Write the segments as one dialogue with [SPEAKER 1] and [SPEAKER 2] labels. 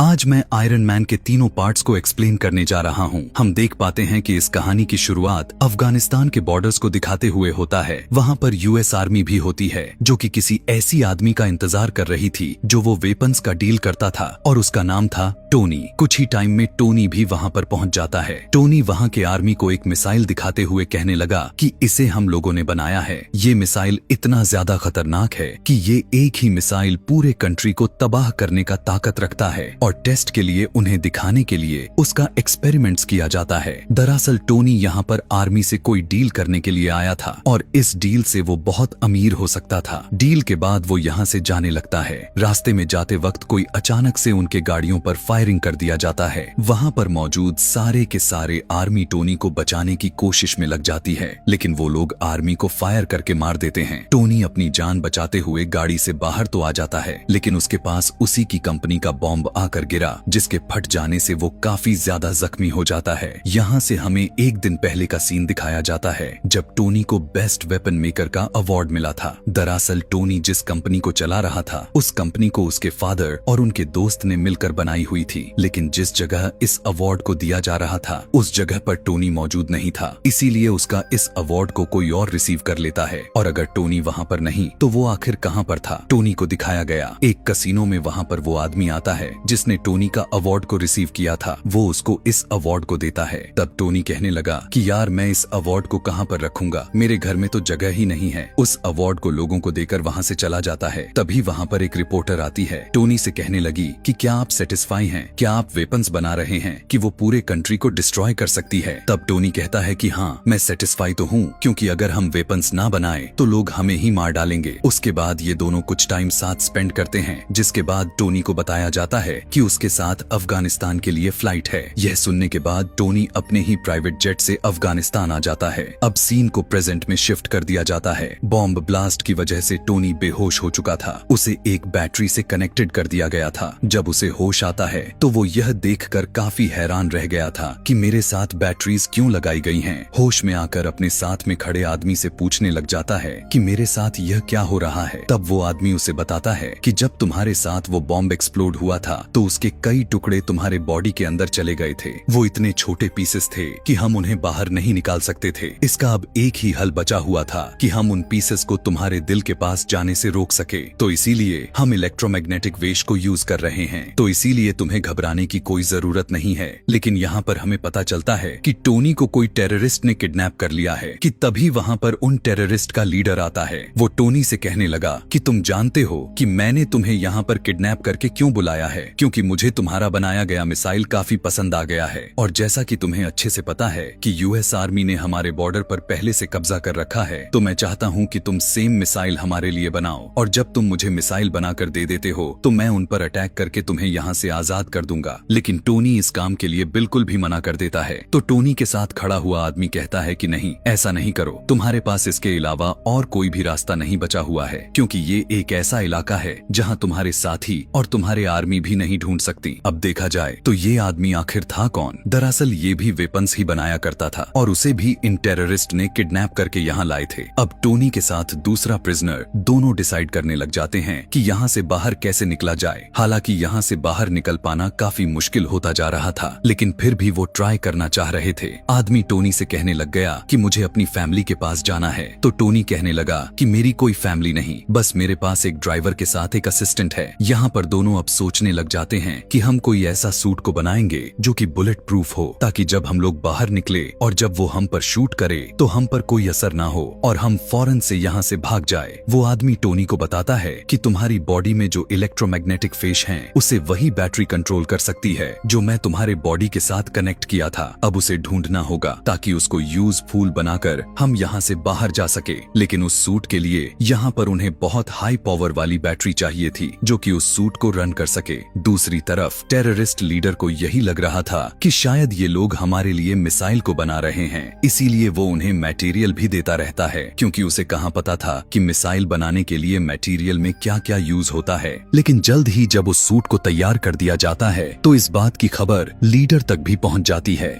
[SPEAKER 1] आज मैं iron man के तीनों पार्ट्स को एक्सप्लेन करने जा रहा हूँ। हम देख पाते हैं कि इस कहानी की शुरुआत अफगानिस्तान के बॉर्डर्स को दिखाते हुए होता है। वहाँ पर यूएस आर्मी भी होती है जो कि किसी ऐसी आदमी का इंतजार कर रही थी जो वो वेपन्स का डील करता था और उसका नाम था टोनी। कुछ ही टाइम में टोनी भी वहाँ पर पहुँच जाता है। टोनी वहाँ के आर्मी को एक मिसाइल दिखाते हुए कहने लगा कि इसे हम लोगों ने बनाया है। ये मिसाइल इतना ज्यादा खतरनाक है कि ये एक ही मिसाइल पूरे कंट्री को तबाह करने का ताकत रखता है और टेस्ट के लिए उन्हें दिखाने के लिए उसका एक्सपेरिमेंट्स किया जाता है। दरअसल टोनी यहाँ पर आर्मी से कोई डील करने के लिए आया था और इस डील से वो बहुत अमीर हो सकता था। डील के बाद वो यहाँ से जाने लगता है। रास्ते में जाते वक्त कोई अचानक से उनके गाड़ियों पर फायरिंग कर दिया जाता है। वहाँ पर मौजूद सारे के सारे आर्मी टोनी को बचाने की कोशिश में लग जाती है, लेकिन वो लोग आर्मी को फायर करके मार देते हैं। टोनी अपनी जान बचाते हुए गाड़ी से बाहर तो आ जाता है, लेकिन उसके पास उसी की कंपनी का बॉम्ब आकर गिरा, जिसके फट जाने से वो काफी ज्यादा जख्मी हो जाता है। यहाँ से हमें एक दिन पहले का सीन दिखाया जाता है जब टोनी को बेस्ट वेपन मेकर का अवार्ड मिला था। दरअसल टोनी जिस कंपनी को चला रहा था उस कंपनी को उसके फादर और उनके दोस्त ने मिलकर बनाई हुई थी, लेकिन जिस जगह इस अवार्ड को दिया जा रहा था उस जगह पर टोनी मौजूद नहीं था। इसीलिए उसका इस अवार्ड को कोई और रिसीव कर लेता है और अगर टोनी वहाँ पर नहीं तो वो आखिर कहाँ पर था। टोनी को दिखाया गया एक कसिनो में। वहाँ पर वो आदमी आता है जिसने टोनी का अवार्ड को रिसीव किया था। वो उसको इस अवार्ड को देता है। तब टोनी कहने लगा कि यार मैं इस अवार्ड को कहाँ पर रखूंगा, मेरे घर में तो जगह ही नहीं है। उस अवार्ड को लोगों को देकर वहाँ से चला जाता है। तभी वहाँ पर एक रिपोर्टर आती है। टोनी से कहने लगी कि क्या आप सेटिस्फाई हैं, क्या आप वेपन्स बना रहे हैं कि वो पूरे कंट्री को डिस्ट्रॉय कर सकती है। तब टोनी कहता है कि हाँ मैं सेटिस्फाई तो हूँ, क्योंकि अगर हम वेपन्स ना बनाए तो लोग हमें ही मार डालेंगे। उसके बाद ये दोनों कुछ टाइम साथ स्पेंड करते हैं, जिसके बाद टोनी को बताया जाता है कि उसके साथ अफगानिस्तान के लिए फ्लाइट है। यह सुनने के बाद टोनी अपने ही प्राइवेट जेट से अफगानिस्तान आ जाता है। अब सीन को प्रेजेंट में शिफ्ट कर दिया जाता है। बॉम्ब ब्लास्ट की वजह से टोनी बेहोश हो चुका था। उसे एक बैटरी से कनेक्टेड कर दिया गया था। जब उसे होश आता है तो वो यह देखकर काफी हैरान रह गया था कि मेरे साथ बैटरीज क्यों लगाई गई हैं। होश में आकर अपने साथ में खड़े आदमी से पूछने लग जाता है कि मेरे साथ यह क्या हो रहा है। तब वो आदमी उसे बताता है कि जब तुम्हारे साथ वो बॉम्ब एक्सप्लोड हुआ था तो उसके कई टुकड़े तुम्हारे बॉडी के अंदर चले गए थे। वो इतने छोटे पीसेस थे कि हम उन्हें बाहर नहीं निकाल सकते थे। इसका अब एक ही हल बचा हुआ था कि हम उन पीसेस को तुम्हारे दिल के पास जाने से रोक सके। तो इसीलिए हम इलेक्ट्रोमैग्नेटिक वेव को यूज कर रहे हैं। तो इसीलिए तुम्हें घबराने की कोई जरूरत नहीं है। लेकिन यहाँ पर हमें पता चलता है कि टोनी को कोई टेररिस्ट ने किडनैप कर लिया है कि तभी वहाँ पर उन टेररिस्ट का लीडर आता है। वो टोनी से कहने लगा कि तुम जानते हो कि मैंने तुम्हें यहाँ पर किडनैप करके क्यों बुलाया है, क्योंकि मुझे तुम्हारा बनाया गया मिसाइल काफी पसंद आ गया है। और जैसा कि तुम्हें अच्छे से पता है कि यूएस आर्मी ने हमारे बॉर्डर पर पहले से कब्जा कर रखा है, तो मैं चाहता हूँ कि तुम सेम मिसाइल हमारे लिए बनाओ और जब तुम मुझे मिसाइल बनाकर दे देते हो तो मैं उन पर अटैक करके तुम्हें यहाँ से आजाद कर दूंगा। लेकिन टोनी इस काम के लिए बिल्कुल भी मना कर देता है। तो टोनी के साथ खड़ा हुआ आदमी कहता है कि नहीं, ऐसा नहीं करो, तुम्हारे पास इसके अलावा और कोई भी रास्ता नहीं बचा हुआ है, क्योंकि ये एक ऐसा इलाका है जहाँ तुम्हारे साथी और तुम्हारे आर्मी भी नहीं ढूंढ सकती। अब देखा जाए तो ये आदमी आखिर था कौन? दरअसल ये भी वेपन्स ही बनाया करता था और उसे भी इन टेररिस्ट ने किडनैप करके यहाँ लाए थे। अब टोनी के साथ दूसरा प्रिजनर दोनों डिसाइड करने लग जाते हैं कि यहाँ से बाहर कैसे निकला जाए। हालांकि यहाँ से बाहर निकल पाना काफी मुश्किल होता जा रहा था, लेकिन फिर भी वो ट्राई करना चाह रहे थे। आदमी टोनी से कहने लग गया कि मुझे अपनी फैमिली के पास जाना है। तो टोनी कहने लगा कि मेरी कोई फैमिली नहीं, बस मेरे पास एक ड्राइवर के साथ एक असिस्टेंट है। यहाँ पर दोनों अब सोचने लग जाते हैं कि हम कोई ऐसा सूट को बनाएंगे जो कि बुलेट प्रूफ हो, ताकि जब हम लोग बाहर निकले और जब वो हम पर शूट करे तो हम पर कोई असर ना हो और हम फौरन से यहाँ से भाग जाए। वो आदमी टोनी को बताता है कि तुम्हारी बॉडी में जो इलेक्ट्रोमैग्नेटिक फेस है उसे वही बैटरी कंट्रोल कर सकती है जो मैं तुम्हारे बॉडी के साथ कनेक्ट किया था। अब उसे ढूंढना होगा ताकि उसको यूजफुल बनाकर हम यहाँ से बाहर जा सके। लेकिन उस सूट के लिए यहाँ पर उन्हें बहुत हाई पावर वाली बैटरी चाहिए थी जो कि उस सूट को रन कर सके। दूसरी तरफ टेररिस्ट लीडर को यही लग रहा था कि शायद ये लोग हमारे लिए मिसाइल को बना रहे हैं, इसीलिए वो उन्हें मटेरियल भी देता रहता है, क्योंकि उसे कहाँ पता था कि मिसाइल बनाने के लिए मटेरियल में क्या क्या यूज होता है। लेकिन जल्द ही जब उस सूट को तैयार कर दिया जाता है तो इस बात की खबर लीडर तक भी पहुंच जाती है।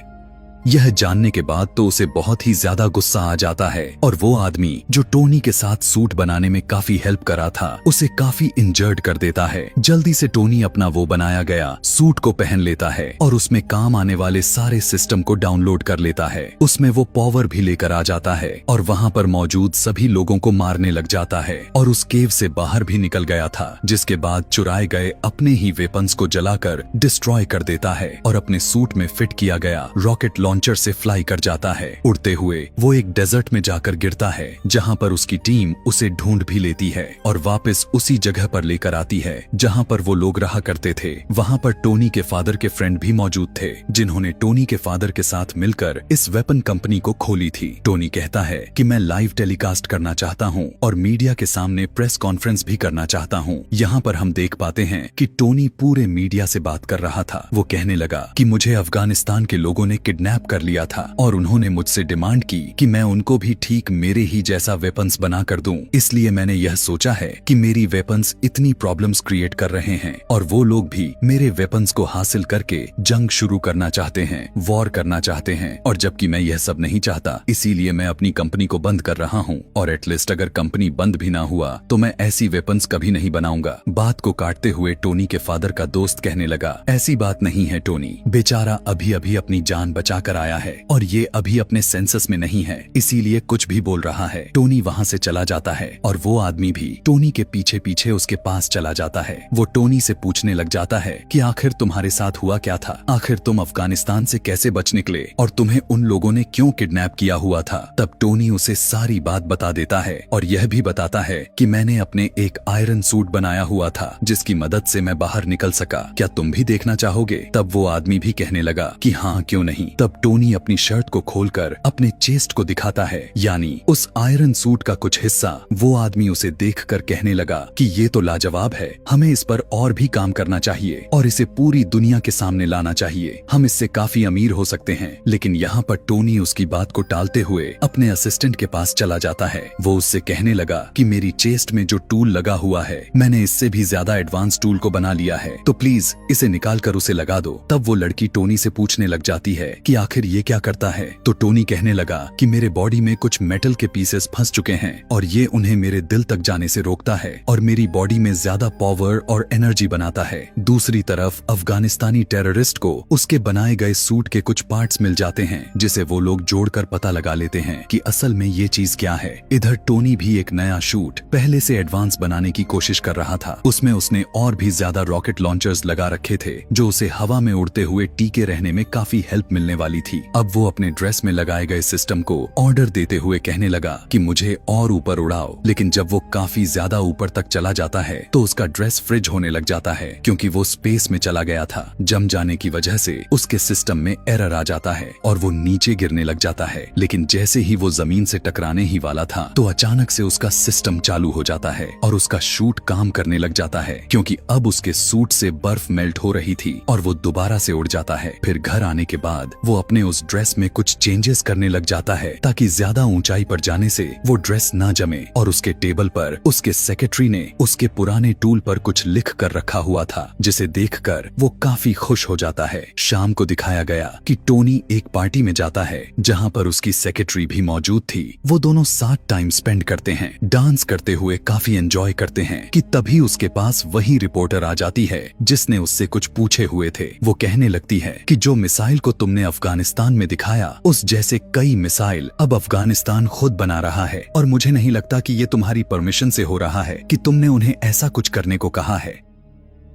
[SPEAKER 1] यह जानने के बाद तो उसे बहुत ही ज्यादा गुस्सा आ जाता है और वो आदमी जो टोनी के साथ सूट बनाने में काफी हेल्प करा था उसे काफी इंजर्ड कर देता है। जल्दी से टोनी अपना वो बनाया गया सूट को पहन लेता है और उसमें काम आने वाले सारे सिस्टम को डाउनलोड कर लेता है। उसमें वो पावर भी लेकर आ जाता है और वहाँ पर मौजूद सभी लोगों को मारने लग जाता है और उस केव से बाहर भी निकल गया था, जिसके बाद चुराए गए अपने ही वेपन्स को जलाकर डिस्ट्रॉय कर देता है और अपने सूट में फिट किया गया रॉकेट लॉन्चर से फ्लाई कर जाता है। उड़ते हुए वो एक डेजर्ट में जाकर गिरता है जहाँ पर उसकी टीम उसे ढूंढ भी लेती है और वापस उसी जगह पर लेकर आती है जहाँ पर वो लोग रहा करते थे। वहाँ पर टोनी के फादर के फ्रेंड भी मौजूद थे जिन्होंने टोनी के फादर के साथ मिलकर इस वेपन कंपनी को खोली थी। टोनी कहता है कि मैं लाइव टेलीकास्ट करना चाहता हूँ और मीडिया के सामने प्रेस कॉन्फ्रेंस भी करना चाहता हूँ। यहाँ पर हम देख पाते हैं कि टोनी पूरे मीडिया से बात कर रहा था। वो कहने लगा कि मुझे अफगानिस्तान के लोगों ने किडनैप कर लिया था और उन्होंने मुझसे डिमांड की कि मैं उनको भी ठीक मेरे ही जैसा वेपन्स बना कर दूं। इसलिए मैंने यह सोचा है कि मेरी वेपन्स इतनी प्रॉब्लम्स क्रिएट कर रहे हैं और वो लोग भी मेरे वेपन्स को हासिल करके जंग शुरू करना चाहते हैं, वॉर करना चाहते हैं, और जबकि मैं यह सब नहीं चाहता, इसीलिए मैं अपनी कंपनी को बंद कर रहा हूँ और एटलीस्ट अगर कंपनी बंद भी ना हुआ तो मैं ऐसी वेपन्स कभी नहीं बनाऊंगा। बात को काटते हुए टोनी के फादर का दोस्त कहने लगा, ऐसी बात नहीं है टोनी, बेचारा अभी अभी अपनी जान बचा कर आया है और ये अभी अपने सेंसस में नहीं है, इसीलिए कुछ भी बोल रहा है। टोनी वहाँ से चला जाता है और वो आदमी भी टोनी के पीछे पीछे उसके पास चला जाता है। वो टोनी से पूछने लग जाता है कि आखिर तुम्हारे साथ हुआ क्या था, आखिर तुम अफगानिस्तान से कैसे बच निकले और तुम्हें उन लोगों ने क्यों किडनैप किया हुआ था। तब टोनी उसे सारी बात बता देता है और यह भी बताता है कि मैंने अपने एक आयरन सूट बनाया हुआ था जिसकी मदद से मैं बाहर निकल सका, क्या तुम भी देखना चाहोगे। तब वो आदमी भी कहने लगा कि हाँ क्यों नहीं। तब टोनी अपनी शर्ट को खोलकर अपने चेस्ट को दिखाता है, यानी उस आयरन सूट का कुछ हिस्सा। वो आदमी उसे देखकर कहने लगा कि ये तो लाजवाब है, हमें इस पर और भी काम करना चाहिए और इसे पूरी दुनिया के सामने लाना चाहिए, हम इससे काफी अमीर हो सकते हैं। लेकिन यहाँ पर टोनी उसकी बात को टालते हुए अपने असिस्टेंट के पास चला जाता है। वो उससे कहने लगा कि मेरी चेस्ट में जो टूल लगा हुआ है मैंने इससे भी ज्यादा एडवांस टूल को बना लिया है, तो प्लीज इसे निकाल कर उसे लगा दो। तब वो लड़की टोनी से पूछने लग जाती है कि आखिर ये क्या करता है। तो टोनी कहने लगा कि मेरे बॉडी में कुछ मेटल के पीसेस फंस चुके हैं और ये उन्हें मेरे दिल तक जाने से रोकता है और मेरी बॉडी में ज्यादा पावर और एनर्जी बनाता है। दूसरी तरफ अफगानिस्तानी टेररिस्ट को उसके बनाए गए सूट के कुछ पार्ट्स मिल जाते हैं जिसे वो लोग जोड़कर पता लगा लेते हैं कि असल में ये चीज क्या है। इधर टोनी भी एक नया शूट पहले से एडवांस बनाने की कोशिश कर रहा था। उसमें उसने और भी ज्यादा रॉकेट लॉन्चर्स लगा रखे थे जो उसे हवा में उड़ते हुए टीके रहने में काफी हेल्प मिलने वाली थी। अब वो अपने ड्रेस में लगाए गए सिस्टम को ऑर्डर देते हुए कहने लगा कि मुझे और ऊपर उड़ाओ, लेकिन जब वो काफी ज्यादा ऊपर तक चला जाता है तो उसका ड्रेस फ्रिज होने लग जाता है क्योंकि वो स्पेस में चला गया था। जम जाने की वजह से उसके सिस्टम में एरर आ जाता है और वो नीचे गिरने लग जाता है। लेकिन जैसे ही वो जमीन से टकराने ही वाला था तो अचानक से उसका सिस्टम चालू हो जाता है और उसका शूट काम करने लग जाता है क्योंकि अब उसके सूट से बर्फ मेल्ट हो रही थी और वो दोबारा से उड़ जाता है। फिर घर आने के बाद वो अपने उस ड्रेस में कुछ चेंजेस करने लग जाता है ताकि ज्यादा ऊंचाई पर जाने से वो ड्रेस ना जमे, और उसके टेबल पर उसके सेक्रेटरी ने उसके पुराने टूल पर कुछ लिख कर रखा हुआ था जिसे देखकर वो काफी खुश हो जाता है। शाम को दिखाया गया कि टोनी एक पार्टी में जाता है जहाँ पर उसकी सेक्रेटरी भी मौजूद थी। वो दोनों साथ टाइम स्पेंड करते हैं, डांस करते हुए काफी एंजॉय करते हैं कि तभी उसके पास वही रिपोर्टर आ जाती है जिसने उससे कुछ पूछे हुए थे। वो कहने लगती है कि जो मिसाइल को तुमने अफगानिस्तान में दिखाया उस जैसे कई मिसाइल अब अफगानिस्तान खुद बना रहा है और मुझे नहीं लगता कि ये तुम्हारी परमिशन से हो रहा है कि तुमने उन्हें ऐसा कुछ करने को कहा है।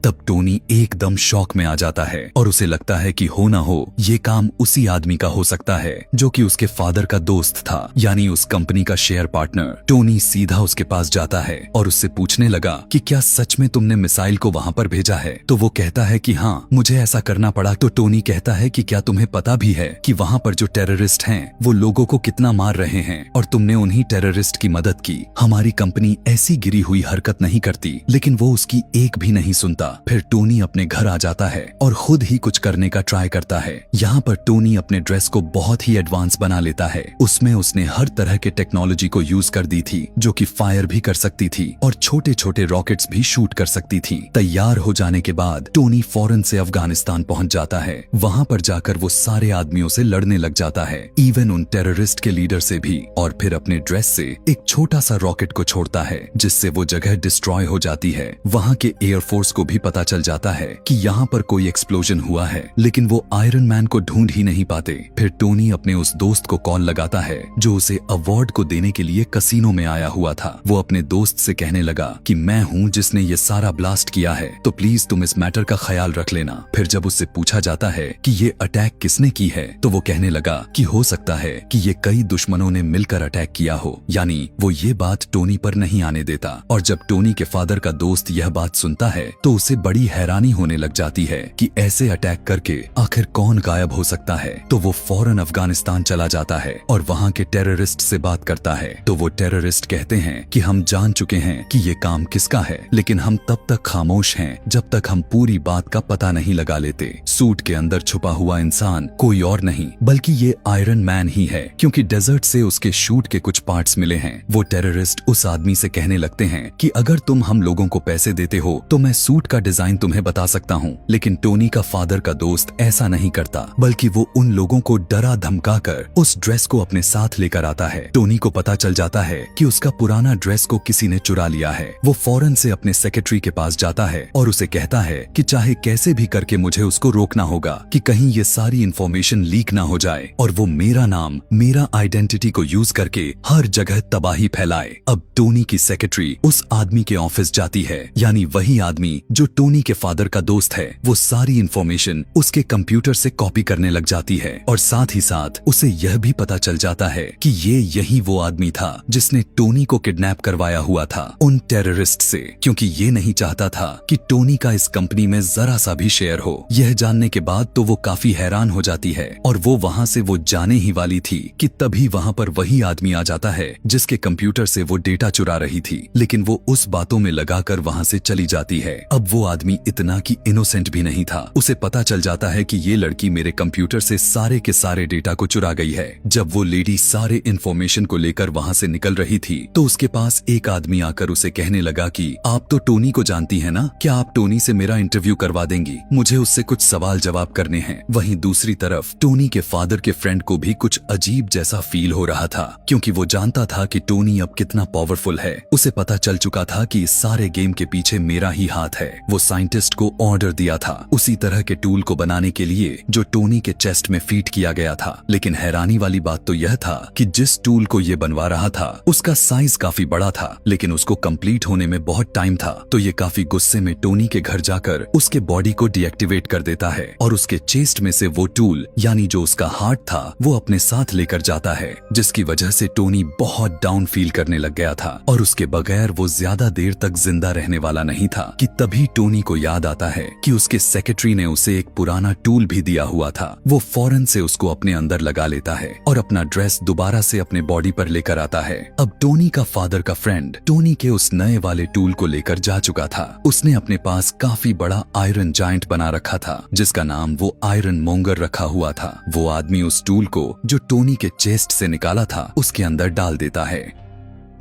[SPEAKER 1] तब टोनी एकदम शॉक में आ जाता है और उसे लगता है कि हो ना हो ये काम उसी आदमी का हो सकता है जो कि उसके फादर का दोस्त था, यानी उस कंपनी का शेयर पार्टनर। टोनी सीधा उसके पास जाता है और उससे पूछने लगा कि क्या सच में तुमने मिसाइल को वहां पर भेजा है। तो वो कहता है कि हाँ मुझे ऐसा करना पड़ा। तो टोनी कहता है कि क्या तुम्हें पता भी है कि वहां पर जो टेररिस्ट हैं वो लोगों को कितना मार रहे हैं और तुमने उन्हीं टेररिस्ट की मदद की। हमारी कंपनी ऐसी गिरी हुई हरकत नहीं करती, लेकिन वो उसकी एक भी नहीं सुनता। फिर टोनी अपने घर आ जाता है और खुद ही कुछ करने का ट्राई करता है। यहाँ पर टोनी अपने ड्रेस को बहुत ही एडवांस बना लेता है। उसमें उसने हर तरह के टेक्नोलॉजी को यूज कर दी थी, जो कि फायर भी कर सकती थी और छोटे छोटे रॉकेट्स भी शूट कर सकती थी। तैयार हो जाने के बाद टोनी फौरन से अफगानिस्तान पहुंच जाता है। वहां पर जाकर वो सारे आदमियों से लड़ने लग जाता है, इवन उन टेररिस्ट के लीडर से भी, और फिर अपने ड्रेस से एक छोटा सा रॉकेट को छोड़ता है, जिससे वो जगह डिस्ट्रॉय हो जाती है। वहां के एयरफोर्स को भी पता चल जाता है कि यहाँ पर कोई एक्सप्लोजन हुआ है, लेकिन वो आयरन मैन को ढूंढ ही नहीं पाते। फिर टोनी अपने उस दोस्त को कॉल लगाता है जो उसे अवार्ड को देने के लिए कसीनो में आया हुआ था। वो अपने दोस्त से कहने लगा कि मैं हूँ जिसने ये सारा ब्लास्ट किया है, तो प्लीज तुम इस मैटर का ख्याल रख लेना। फिर जब उससे पूछा जाता है कि ये अटैक किसने की है, तो वो कहने लगा कि हो सकता है कि ये कई दुश्मनों ने मिलकर अटैक किया हो। यानी वो ये बात टोनी पर नहीं आने देता। और जब टोनी के फादर का दोस्त यह बात सुनता है तो उसे बड़ी हैरानी होने लग जाती है कि ऐसे अटैक करके आखिर कौन गायब हो सकता है। तो वो फौरन अफगानिस्तान चला जाता है और वहाँ के टेररिस्ट से बात करता है। तो वो टेररिस्ट कहते हैं कि हम जान चुके हैं कि ये काम किसका है, लेकिन हम तब तक खामोश हैं जब तक हम पूरी बात का पता नहीं लगा लेते। सूट के अंदर छुपा हुआ इंसान कोई और नहीं बल्कि ये आयरन मैन ही है, क्योंकि डेजर्ट से उसके शूट के कुछ पार्ट्स मिले हैं। वो टेररिस्ट उस आदमी से कहने लगते हैं कि अगर तुम हम लोगों को पैसे देते हो तो मैं सूट का डिजाइन तुम्हें बता सकता हूँ। लेकिन टोनी का फादर का दोस्त ऐसा नहीं करता, बल्कि वो उन लोगों को डरा धमका कर उस ड्रेस को अपने साथ लेकर आता है। टोनी को पता चल जाता है कि उसका पुराना ड्रेस को किसी ने चुरा लिया है। वो फौरन से अपने सेक्रेटरी के पास जाता है और उसे कहता है कि चाहे कैसे भी करके मुझे उसको रोकना होगा कि कहीं ये सारी इंफॉर्मेशन लीक ना हो जाए और वो मेरा नाम, मेरा आइडेंटिटी को यूज करके हर जगह तबाही फैलाए। अब टोनी की सेक्रेटरी उस आदमी के ऑफिस जाती है, यानी वही आदमी जो टोनी के फादर का दोस्त है। वो सारी इंफॉर्मेशन उसके कंप्यूटर से कॉपी करने लग जाती है और साथ ही साथ उसे यह भी पता चल जाता है कि ये यही वो आदमी था जिसने टोनी को किडनैप करवाया हुआ था उन टेररिस्ट से, क्योंकि ये नहीं चाहता था कि टोनी का इस कंपनी में जरा सा भी शेयर हो। यह जानने के बाद तो वो काफी हैरान हो जाती है और वो वहाँ से वो जाने ही वाली थी कि तभी वहाँ पर वही आदमी आ जाता है जिसके कंप्यूटर से वो डेटा चुरा रही थी, लेकिन वो उस बातों में लगाकर वहाँ से चली जाती है। अब वो आदमी इतना कि इनोसेंट भी नहीं था। उसे पता चल जाता है कि ये लड़की मेरे कंप्यूटर से सारे के सारे डेटा को चुरा गई है। जब वो लेडी सारे इंफॉर्मेशन को लेकर वहाँ से निकल रही थी तो उसके पास एक आदमी आकर उसे कहने लगा कि आप तो टोनी को जानती है ना, क्या आप टोनी से मेरा इंटरव्यू करवा देंगी? मुझे उससे कुछ सवाल जवाब करने हैं। वहीं दूसरी तरफ टोनी के फादर के फ्रेंड को भी कुछ अजीब जैसा फील हो रहा था, क्योंकि वो जानता था कि टोनी अब कितना पावरफुल है। उसे पता चल चुका था कि इस सारे गेम के पीछे मेरा ही हाथ है। वो साइंटिस्ट को ऑर्डर दिया था उसी तरह के टूल को बनाने के लिए जो टोनी के चेस्ट में फीड किया गया था। लेकिन हैरानी वाली बात तो यह था कि जिस टूल को ये बनवा रहा था उसका साइज काफी बड़ा था, लेकिन उसको कंप्लीट होने में बहुत टाइम था। तो ये काफी गुस्से में टोनी के घर जाकर उसके बॉडी को डीएक्टिवेट कर देता है और उसके चेस्ट में से वो टूल, यानी जो उसका हार्ट था, वो अपने साथ लेकर जाता है, जिसकी वजह से टोनी बहुत डाउन फील करने लग गया था और उसके बगैर वो ज्यादा देर तक जिंदा रहने वाला नहीं था। कि तभी टोनी को याद आता है कि उसके सेक्रेटरी ने उसे एक पुराना टूल भी दिया हुआ था। वो फौरन से उसको अपने अंदर लगा लेता है और अपना ड्रेस दोबारा से अपने बॉडी पर लेकर आता है। अब टोनी का फादर का फ्रेंड टोनी के उस नए वाले टूल को लेकर जा चुका था। उसने अपने पास काफी बड़ा आयरन जायंट बना रखा था जिसका नाम वो आयरन मोंगर रखा हुआ था। वो आदमी उस टूल को जो टोनी के चेस्ट से निकाला था उसके अंदर डाल देता है,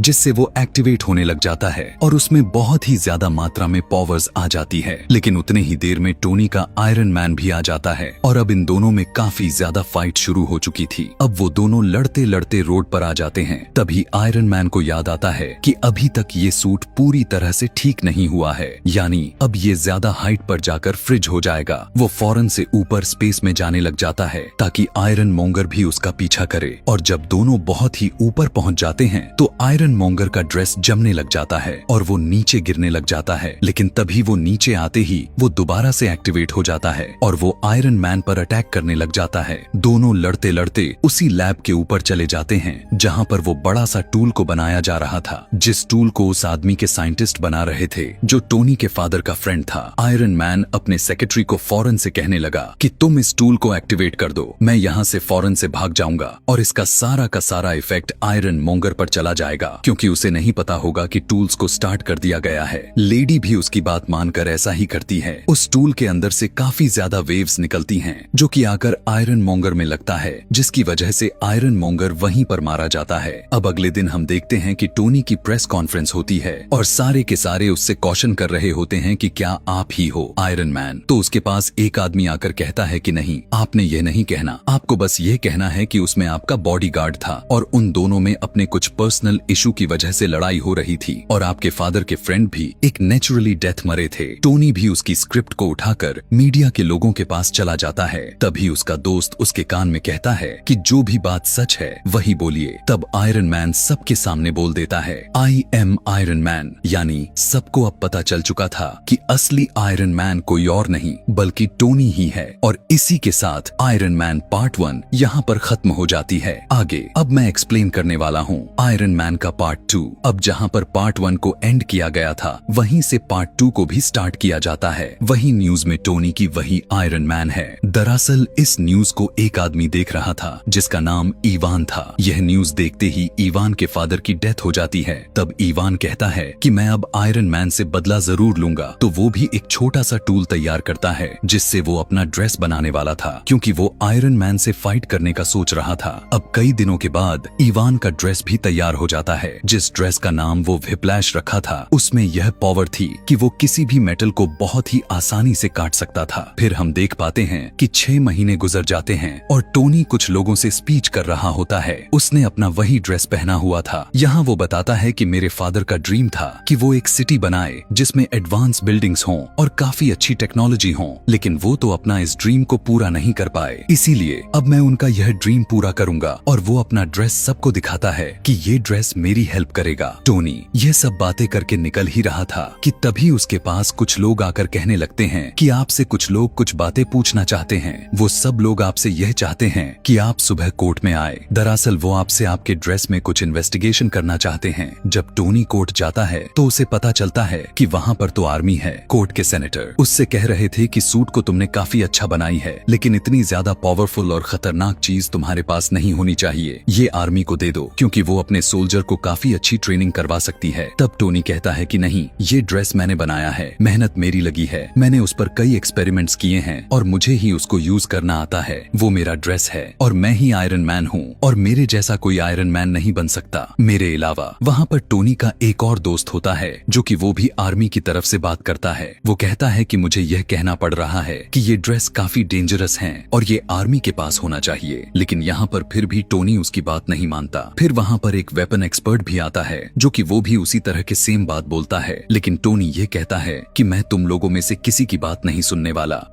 [SPEAKER 1] जिससे वो एक्टिवेट होने लग जाता है और उसमें बहुत ही ज्यादा मात्रा में पावर्स आ जाती है। लेकिन उतने ही देर में टोनी का आयरन मैन भी आ जाता है और अब इन दोनों में काफी ज्यादा फाइट शुरू हो चुकी थी। अब वो दोनों लड़ते लड़ते रोड पर आ जाते हैं। तभी आयरन मैन को याद आता है कि अभी तक ये सूट पूरी तरह से ठीक नहीं हुआ है, यानी अब ये ज्यादा हाइट पर जाकर फ्रिज हो जाएगा। वो फौरन से ऊपर स्पेस में जाने लग जाता है ताकि आयरन मोंगर भी उसका पीछा करे। और जब दोनों बहुत ही ऊपर पहुंच जाते हैं तो आयरन मोंगर का ड्रेस जमने लग जाता है और वो नीचे गिरने लग जाता है। लेकिन तभी वो नीचे आते ही वो दोबारा से एक्टिवेट हो जाता है और वो आयरन मैन पर अटैक करने लग जाता है। दोनों लड़ते लड़ते उसी लैब के ऊपर चले जाते हैं जहां पर वो बड़ा सा टूल को बनाया जा रहा था, जिस टूल को उस आदमी के साइंटिस्ट बना रहे थे जो टोनी के फादर का फ्रेंड था। आयरन मैन अपने सेक्रेटरी को फौरन से कहने लगा कि तुम इस टूल को एक्टिवेट कर दो, मैं यहाँ से फौरन से भाग जाऊंगा और इसका सारा का सारा इफेक्ट आयरन मोंगर पर चला जाएगा। क्योंकि उसे नहीं पता होगा कि टूल्स को स्टार्ट कर दिया गया है। लेडी भी उसकी बात मानकर ऐसा ही करती है। उस टूल के अंदर से काफी ज्यादा वेव्स निकलती हैं, जो कि आकर आयरन मॉन्गर में लगता है, जिसकी वजह से आयरन मॉन्गर वहीं पर मारा जाता है। अब अगले दिन हम देखते हैं कि टोनी की प्रेस कॉन्फ्रेंस होती है और सारे के सारे उससे क्वेश्चन कर रहे होते हैं कि क्या आप ही हो आयरन मैन। तो उसके पास एक आदमी आकर कहता है कि नहीं, आपने ये नहीं कहना, आपको बस ये कहना है कि उसमें आपका बॉडीगार्ड था और उन दोनों में अपने कुछ पर्सनल इशू की वजह से लड़ाई हो रही थी और आपके फादर के फ्रेंड भी एक नेचुरली डेथ मरे थे। टोनी भी उसकी स्क्रिप्ट को उठाकर मीडिया के लोगों के पास चला जाता है। तभी उसका दोस्त उसके कान में कहता है कि जो भी बात सच है वही बोलिए। तब आयरन मैन सबके सामने बोल देता है, आई एम आयरन मैन, यानी सबको अब पता चल चुका था कि असली आयरन मैन कोई और नहीं बल्कि टोनी ही है। और इसी के साथ आयरन मैन पार्ट 1 यहाँ पर खत्म हो जाती है। आगे अब मैं एक्सप्लेन करने वाला हूँ आयरन मैन का पार्ट 2। अब जहाँ पर पार्ट 1 को एंड किया गया था, वहीं से पार्ट 2 को भी स्टार्ट किया जाता है। वही न्यूज में टोनी की वही आयरन मैन है। दरअसल इस न्यूज को एक आदमी देख रहा था जिसका नाम इवान था। यह न्यूज देखते ही इवान के फादर की डेथ हो जाती है। तब इवान कहता है कि मैं अब आयरन मैन से बदला जरूर लूंगा। तो वो भी एक छोटा सा टूल तैयार करता है जिससे वो अपना ड्रेस बनाने वाला था, क्योंकि वो आयरन मैन से फाइट करने का सोच रहा था। अब कई दिनों के बाद इवान का ड्रेस भी तैयार हो जाता है। जिस ड्रेस का नाम वो व्हिप्लैश रखा था, उसमें यह पावर थी कि वो किसी भी मेटल को बहुत ही आसानी से काट सकता था। फिर हम देख पाते हैं कि 6 महीने गुजर जाते हैं और टोनी कुछ लोगों से स्पीच कर रहा होता है। उसने अपना वही ड्रेस पहना हुआ था। यहाँ वो बताता है कि मेरे फादर का ड्रीम था कि वो एक सिटी बनाए जिसमें एडवांस बिल्डिंग्स हों और काफी अच्छी टेक्नोलॉजी हो, लेकिन वो तो अपना इस ड्रीम को पूरा नहीं कर पाए। इसीलिए अब मैं उनका यह ड्रीम पूरा करूंगा। और वो अपना ड्रेस सबको दिखाता है कि ये ड्रेस मेरी हेल्प करेगा। टोनी ये सब बातें करके निकल ही रहा था कि तभी उसके पास कुछ लोग आकर कहने लगते हैं कि आपसे कुछ लोग कुछ बातें पूछना चाहते हैं। वो सब लोग आपसे यह चाहते हैं कि आप सुबह कोर्ट में आए। दरअसल वो आपसे आपके ड्रेस में कुछ इन्वेस्टिगेशन करना चाहते हैं। जब टोनी कोर्ट जाता है तो उसे पता चलता है कि वहाँ पर तो आर्मी है। कोर्ट के सेनेटर उससे कह रहे थे कि सूट को तुमने काफी अच्छा बनाई है, लेकिन इतनी ज्यादा पावरफुल और खतरनाक चीज तुम्हारे पास नहीं होनी चाहिए। ये आर्मी को दे दो, क्योंकि वो अपने सोल्जर को काफी अच्छी ट्रेनिंग करवा सकती है। तब टोनी कहता है कि नहीं, ये ड्रेस मैंने बनाया है, मेहनत मेरी लगी है, मैंने उस पर कई एक्सपेरिमेंट्स किए हैं और मुझे ही उसको यूज करना आता है। वो मेरा ड्रेस है और मैं ही आयरन मैन हूँ और मेरे जैसा कोई आयरन मैन नहीं बन सकता मेरे अलावा। वहाँ पर टोनी का एक और दोस्त होता है जो कि वो भी आर्मी की तरफ से बात करता है। वो कहता है कि मुझे यह कहना पड़ रहा है कि ये ड्रेस काफी डेंजरस है और ये आर्मी के पास होना चाहिए, लेकिन यहाँ पर फिर भी टोनी उसकी बात नहीं मानता। फिर वहाँ पर एक वेपन एक्सपर्ट भी आता है जो कि वो भी उसी तरह के सेम बात बोलता है, लेकिन टोनी ये कहता है कि मैं तुम लोगों में से किसी की बात नहीं सुनने वाला।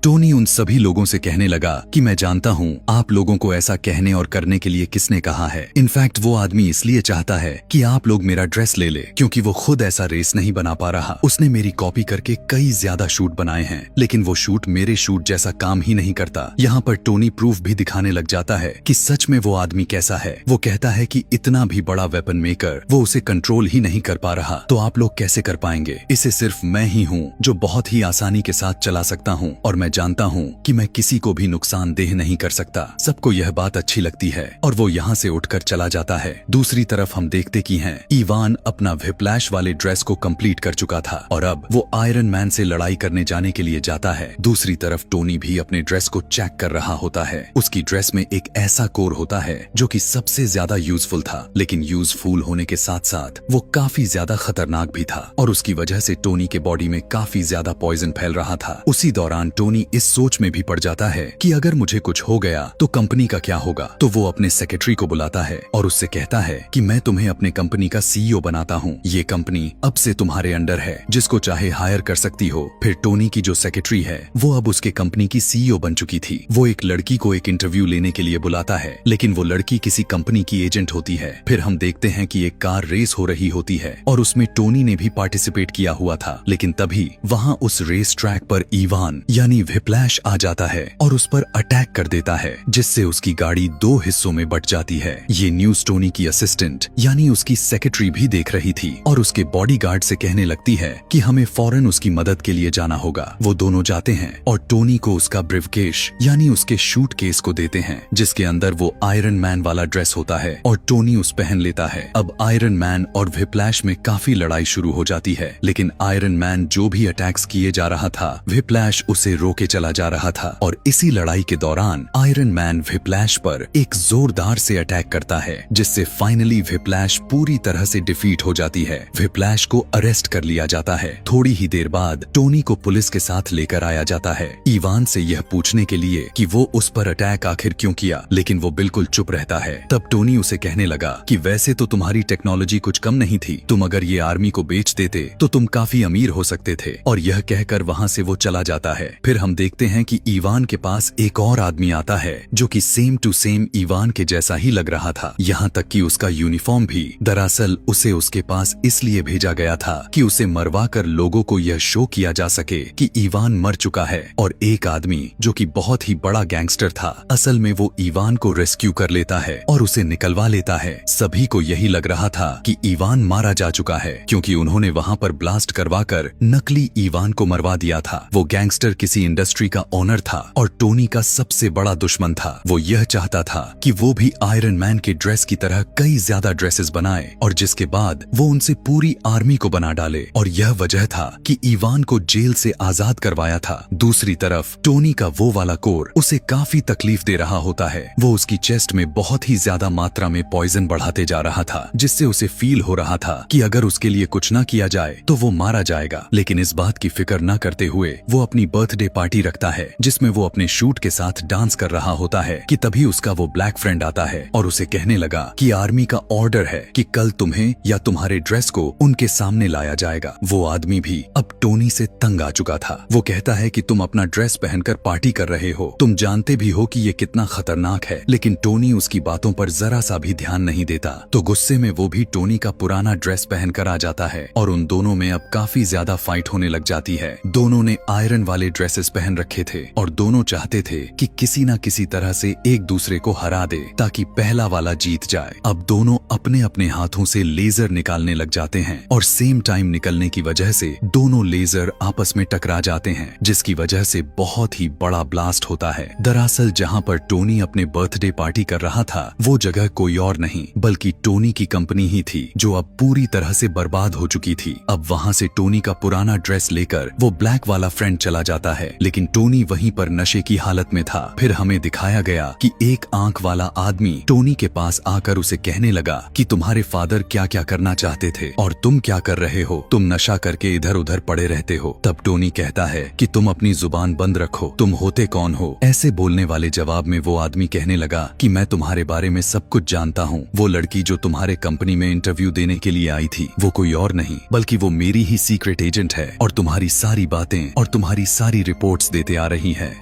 [SPEAKER 1] टोनी उन सभी लोगों से कहने लगा कि मैं जानता हूँ आप लोगों को ऐसा कहने और करने के लिए किसने कहा है। इनफैक्ट वो आदमी इसलिए चाहता है कि आप लोग मेरा ड्रेस ले ले, क्योंकि वो खुद ऐसा रेस नहीं बना पा रहा। उसने मेरी कॉपी करके कई ज्यादा शूट बनाए हैं, लेकिन वो शूट मेरे शूट जैसा काम ही नहीं करता। यहाँ पर टोनी प्रूफ भी दिखाने लग जाता है कि सच में वो आदमी कैसा है। वो कहता है कि इतना भी बड़ा वेपन मेकर वो उसे कंट्रोल ही नहीं कर पा रहा, तो आप लोग कैसे कर पाएंगे? इसे सिर्फ मैं ही हूँ जो बहुत ही आसानी के साथ चला सकता हूँ और मैं जानता हूँ कि मैं किसी को भी नुकसानदेह नहीं कर सकता। सबको यह बात अच्छी लगती है और वो यहाँ से उठकर चला जाता है। दूसरी तरफ हम देखते कि हैं इवान अपना व्हिप्लैश वाले ड्रेस को कंप्लीट कर चुका था और अब वो आयरन मैन से लड़ाई करने जाने के लिए जाता है। दूसरी तरफ टोनी भी अपने ड्रेस को चेक कर रहा होता है। उसकी ड्रेस में एक ऐसा कोर होता है जो कि सबसे ज्यादा यूजफुल था, लेकिन यूजफुल होने के साथ साथ वो काफी ज्यादा खतरनाक भी था और उसकी वजह से टोनी के बॉडी में काफी ज्यादा पॉइजन फैल रहा था। उसी दौरान टोनी इस सोच में भी पड़ जाता है कि अगर मुझे कुछ हो गया तो कंपनी का क्या होगा। तो वो अपने सेक्रेटरी को बुलाता है और उससे कहता है कि मैं तुम्हें अपने कंपनी का सीईओ बनाता हूँ। ये कंपनी अब से तुम्हारे अंडर है, जिसको चाहे हायर कर सकती हो। फिर टोनी की जो सेक्रेटरी है वो अब उसके कंपनी की सीईओ बन चुकी थी। वो एक लड़की को एक इंटरव्यू लेने के लिए बुलाता है, लेकिन वो लड़की किसी कंपनी की एजेंट होती है। फिर हम देखते हैं कि एक कार रेस हो रही होती है और उसमें टोनी ने भी पार्टिसिपेट किया हुआ था, लेकिन तभी वहाँ उस रेस ट्रैक पर इवान यानी व्हिप्लैश आ जाता है और उस पर अटैक कर देता है, जिससे उसकी गाड़ी 2 हिस्सों में बट जाती है। ये न्यूज़ टोनी की असिस्टेंट यानी उसकी सेक्रेटरी भी देख रही थी और उसके बॉडीगार्ड से कहने लगती है कि हमें फौरन उसकी मदद के लिए जाना होगा। वो दोनों जाते हैं और टोनी को उसका ब्रीफकेस यानी उसके शूट केस को देते हैं, जिसके अंदर वो आयरन मैन वाला ड्रेस होता है और टोनी उस पहन लेता है। अब आयरन मैन और व्हिप्लैश में काफी लड़ाई शुरू हो जाती है, लेकिन आयरन मैन जो भी अटैक्स किए जा रहा था व्हिप्लैश उसे रोके चला जा रहा था। और इसी लड़ाई के दौरान आयरन मैन व्हिप्लैश पर एक जोरदार से अटैक करता है, जिससे फाइनली व्हिप्लैश पूरी तरह से डिफीट हो जाती है। व्हिप्लैश को अरेस्ट कर लिया जाता है। थोड़ी ही देर बाद टोनी को पुलिस के साथ लेकर आया जाता है, इवान से यह पूछने के लिए कि वो उस पर अटैक आखिर क्यों किया, लेकिन वो बिल्कुल चुप रहता है। तब टोनी उसे कहने लगा कि वैसे तो तुम्हारी टेक्नोलॉजी कुछ कम नहीं थी, तुम अगर ये आर्मी को बेच देते तो तुम काफी अमीर हो सकते थे। और यह कहकर वहाँ से वो चला जाता है। फिर हम देखते हैं कि इवान के पास एक और आदमी आता है जो कि सेम टू सेम इवान के जैसा ही लग रहा था, यहाँ तक कि उसका यूनिफॉर्म भी। दरअसल उसे उसके पास इसलिए भेजा गया था कि उसे मरवा कर लोगों को यह शो किया जा सके कि इवान मर चुका है। और एक आदमी जो कि बहुत ही बड़ा गैंगस्टर था, असल में वो इवान को रेस्क्यू कर लेता है और उसे निकलवा लेता है। सभी को यही लग रहा था कि इवान मारा जा चुका है, क्योंकि उन्होंने वहाँ पर ब्लास्ट करवाकर नकली इवान को मरवा दिया था। वो गैंगस्टर किसी इंडस्ट्री का ओनर था और टोनी का सबसे बड़ा दुश्मन था। वो यह चाहता था कि वो भी आयरन मैन के ड्रेस की तरह कई ज्यादा ड्रेसेस बनाए और जिसके बाद वो उनसे पूरी आर्मी को बना डाले। और यह वजह था कि इवान को जेल से आजाद करवाया था। दूसरी तरफ टोनी का वो वाला कोर उसे काफी तकलीफ दे रहा होता है। वो उसकी चेस्ट में बहुत ही ज्यादा मात्रा में पॉइजन बढ़ाते जा रहा था, जिससे उसे फील हो रहा था कि अगर उसके लिए कुछ न किया जाए तो वो मारा जाएगा। लेकिन इस बात की फिक्र न करते हुए वो अपनी बर्थडे पार्टी रखता है, जिसमें वो अपने शूट के साथ डांस कर रहा होता है कि तभी उसका वो ब्लैक फ्रेंड आता है और उसे कहने लगा कि आर्मी का ऑर्डर है कि कल तुम्हें या तुम्हारे ड्रेस को उनके सामने लाया जाएगा। वो आदमी भी अब टोनी से तंग आ चुका था। वो कहता है कि तुम अपना ड्रेस पहनकर पार्टी कर रहे हो, तुम जानते भी हो कि ये कितना खतरनाक है। लेकिन टोनी उसकी बातों पर जरा सा भी ध्यान नहीं देता। तो गुस्से में वो भी टोनी का पुराना ड्रेस पहनकर आ जाता है और उन दोनों में अब काफी ज्यादा फाइट होने लग जाती है। दोनों ने आयरन वाले ड्रेसेस पहन रखे थे और दोनों चाहते थे कि किसी न किसी तरह से एक दूसरे को हरा दे ताकि पहला वाला जीत जाए। अब दोनों अपने अपने हाथों से लेजर निकालने लग जाते हैं और सेम टाइम निकलने की वजह से दोनों लेजर आपस में टकरा जाते हैं, जिसकी वजह से बहुत ही बड़ा ब्लास्ट होता है। दरअसल जहां पर टोनी अपने बर्थडे पार्टी कर रहा था वो जगह कोई और नहीं बल्कि टोनी की कंपनी ही थी, जो अब पूरी तरह से बर्बाद हो चुकी थी। अब वहां से टोनी का पुराना ड्रेस लेकर वो ब्लैक वाला फ्रेंड चला जाता है, लेकिन टोनी वहीं पर नशे की हालत में था। फिर हमें दिखाया गया कि एक आंख वाला आदमी टोनी के पास आकर उसे कहने लगा कि तुम्हारे फादर क्या क्या करना चाहते थे और तुम क्या कर रहे हो, तुम नशा करके इधर उधर पड़े रहते हो। तब टोनी कहता है कि तुम अपनी जुबान बंद रखो, तुम होते कौन हो। ऐसे बोलने वाले जवाब में वो आदमी कहने लगा कि मैं तुम्हारे बारे में सब कुछ जानता हूँ। वो लड़की जो तुम्हारे कंपनी में इंटरव्यू देने के लिए आई थी वो कोई और नहीं बल्कि वो मेरी ही सीक्रेट एजेंट है और तुम्हारी सारी बातें और तुम्हारी सारी रिपोर्ट्स देते आ रही है।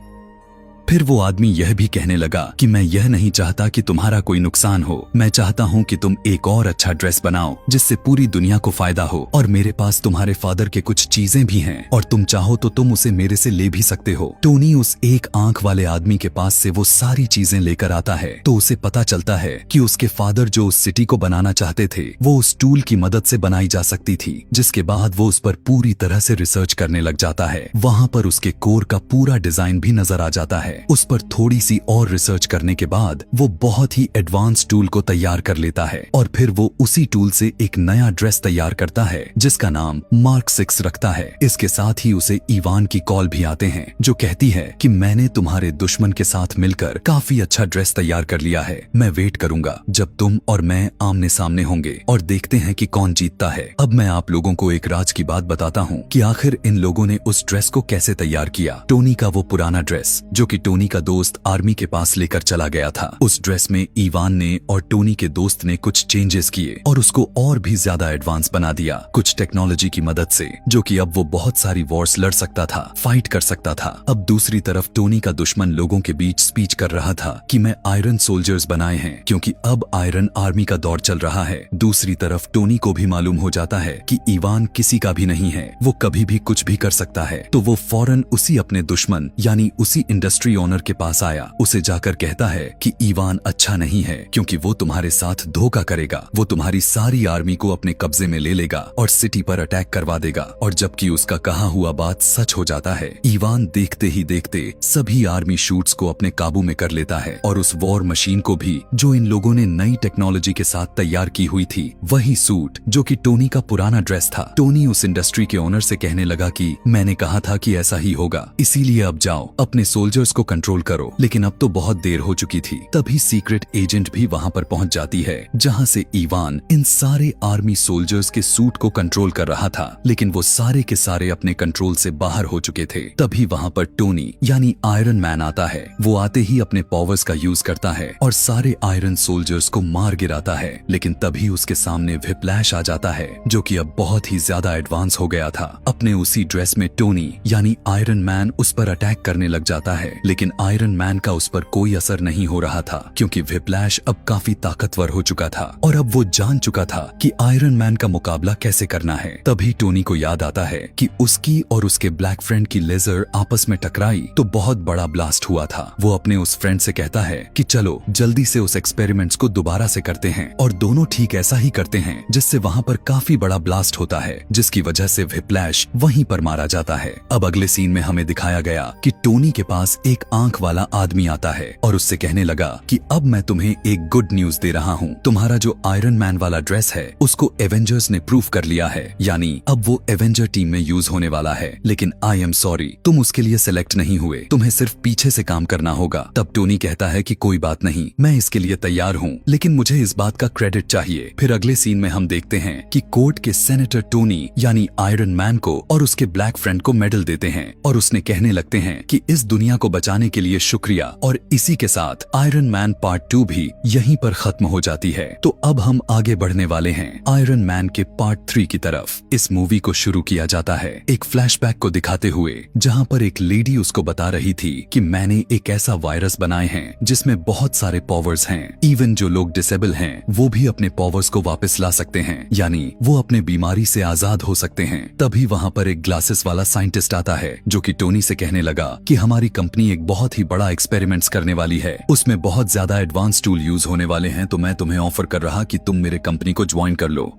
[SPEAKER 1] फिर वो आदमी यह भी कहने लगा कि मैं यह नहीं चाहता कि तुम्हारा कोई नुकसान हो, मैं चाहता हूँ कि तुम एक और अच्छा ड्रेस बनाओ जिससे पूरी दुनिया को फायदा हो। और मेरे पास तुम्हारे फादर के कुछ चीजें भी हैं और तुम चाहो तो तुम उसे मेरे से ले भी सकते हो। टोनी उस एक आंख वाले आदमी के पास से वो सारी चीजें लेकर आता है तो उसे पता चलता है कि उसके फादर जो उस सिटी को बनाना चाहते थे वो उस टूल की मदद से बनाई जा सकती थी, जिसके बाद वो उस पर पूरी तरह से रिसर्च करने लग जाता है। वहाँ पर उसके कोर का पूरा डिजाइन भी नजर आ जाता है। उस पर थोड़ी सी और रिसर्च करने के बाद वो बहुत ही एडवांस टूल को तैयार कर लेता है और फिर वो उसी टूल से एक नया ड्रेस तैयार करता है जिसका नाम मार्क 6 रखता है। इसके साथ ही उसे इवान की कॉल भी आते हैं जो कहती है कि मैंने तुम्हारे दुश्मन के साथ मिलकर काफी अच्छा ड्रेस तैयार कर लिया है, मैं वेट करूंगा जब तुम और मैं आमने सामने होंगे और देखते हैं कि कौन जीतता है। अब मैं आप लोगों को एक राज की बात बताता हूँ कि आखिर इन लोगों ने उस ड्रेस को कैसे तैयार किया। टोनी का वो पुराना ड्रेस जो कि टोनी का दोस्त आर्मी के पास लेकर चला गया था। उस ड्रेस में इवान ने और टोनी के दोस्त ने कुछ चेंजेस किए और उसको और भी ज्यादा एडवांस बना दिया कुछ टेक्नोलॉजी की मदद से, जो कि अब वो बहुत सारी वॉर्स लड़ सकता था, फाइट कर सकता था। अब दूसरी तरफ टोनी का दुश्मन लोगों के बीच स्पीच कर रहा था कि मैं आयरन सोल्जर्स बनाए हैं क्योंकि अब आयरन आर्मी का दौर चल रहा है। दूसरी तरफ टोनी को भी मालूम हो जाता है कि इवान किसी का भी नहीं है, वो कभी भी कुछ भी कर सकता है। तो वो फौरन उसी अपने दुश्मन यानी उसी इंडस्ट्री ओनर के पास आया। उसे जाकर कहता है कि इवान अच्छा नहीं है क्योंकि वो तुम्हारे साथ धोखा करेगा, वो तुम्हारी सारी आर्मी को अपने कब्जे में ले लेगा और सिटी पर अटैक करवा देगा। और जबकि उसका कहा हुआ बात सच हो जाता है, इवान देखते ही देखते सभी आर्मी शूट्स को अपने काबू में कर लेता है और उस वॉर मशीन को भी, जो इन लोगों ने नई टेक्नोलॉजी के साथ तैयार की हुई थी, वही सूट जो कि टोनी का पुराना ड्रेस था। टोनी उस इंडस्ट्री के ओनर से कहने लगा कि मैंने कहा था कि ऐसा ही होगा, इसीलिए अब जाओ अपने सोल्जर्स को कंट्रोल करो। लेकिन अब तो बहुत देर हो चुकी थी। तभी सीक्रेट एजेंट भी वहां पर पहुंच जाती है जहां से इवान इन सारे आर्मी सोल्जर्स के सूट को कंट्रोल कर रहा था, लेकिन वो सारे के सारे अपने कंट्रोल से बाहर हो चुके थे। तभी वहां पर टोनी यानी आयरन मैन आता है। वो आते ही अपने पावर्स का यूज करता है और सारे आयरन सोल्जर्स को मार गिराता है। लेकिन तभी उसके सामने व्हिप्लैश आ जाता है जो कि अब बहुत ही ज्यादा एडवांस हो गया था। अपने उसी ड्रेस में टोनी यानी आयरन मैन उस पर अटैक करने लग जाता है, लेकिन आयरन मैन का उस पर कोई असर नहीं हो रहा था क्योंकि व्हिप्लैश अब काफी ताकतवर हो चुका था और अब वो जान चुका था कि आयरन मैन का मुकाबला कैसे करना है। तभी टोनी को याद आता है कि उसकी और उसके ब्लैक फ्रेंड की लेजर आपस में टकराई तो बहुत बड़ा ब्लास्ट हुआ था। वो अपने उस फ्रेंड से कहता है कि चलो जल्दी से उस एक्सपेरिमेंट्स को दोबारा से करते हैं, और दोनों ठीक ऐसा ही करते हैं जिससे वहां पर काफी बड़ा ब्लास्ट होता है, जिसकी वजह से व्हिप्लैश वहीं पर मारा जाता है। अब अगले सीन में हमें दिखाया गया कि टोनी के पास एक आंख वाला आदमी आता है और उससे कहने लगा कि अब मैं तुम्हें एक गुड न्यूज दे रहा हूँ, तुम्हारा जो आयरन मैन वाला ड्रेस है उसको एवेंजर्स ने प्रूफ कर लिया है, यानी अब वो एवेंजर टीम में यूज होने वाला है। लेकिन आई एम सॉरी, तुम उसके लिए सिलेक्ट नहीं हुए, तुम्हें सिर्फ पीछे से काम करना होगा। तब टोनी कहता है कि कोई बात नहीं, मैं इसके लिए तैयार हूँ, लेकिन मुझे इस बात का क्रेडिट चाहिए। फिर अगले सीन में हम देखते हैं कि कोर्ट के सेनेटर टोनी यानी आयरन मैन को और उसके ब्लैक फ्रेंड को मेडल देते हैं और उसने कहने लगते हैं कि इस दुनिया को बचाने के लिए शुक्रिया। और इसी के साथ आयरन मैन पार्ट 2 भी यहीं पर खत्म हो जाती है। तो अब हम आगे बढ़ने वाले हैं आयरन मैन के पार्ट 3 की तरफ। इस मूवी को शुरू किया जाता है एक फ्लैशबैक को दिखाते हुए, जहां पर एक लेडी उसको बता रही थी कि मैंने एक ऐसा वायरस बनाए हैं जिसमें बहुत सारे पावर्स हैं, इवन जो लोग डिसेबल हैं वो भी अपने पावर्स को वापस ला सकते हैं, यानी वो अपने बीमारी से आजाद हो सकते हैं। तभी वहां पर एक ग्लासेस वाला साइंटिस्ट आता है जो कि टोनी से कहने लगा कि हमारी कंपनी एक बहुत ही बड़ा एक्सपेरिमेंट्स करने वाली है, उसमें बहुत ज्यादा एडवांस टूल यूज होने वाले हैं, तो मैं तुम्हें ऑफर कर रहा कि तुम मेरे कंपनी को ज्वाइन कर लो।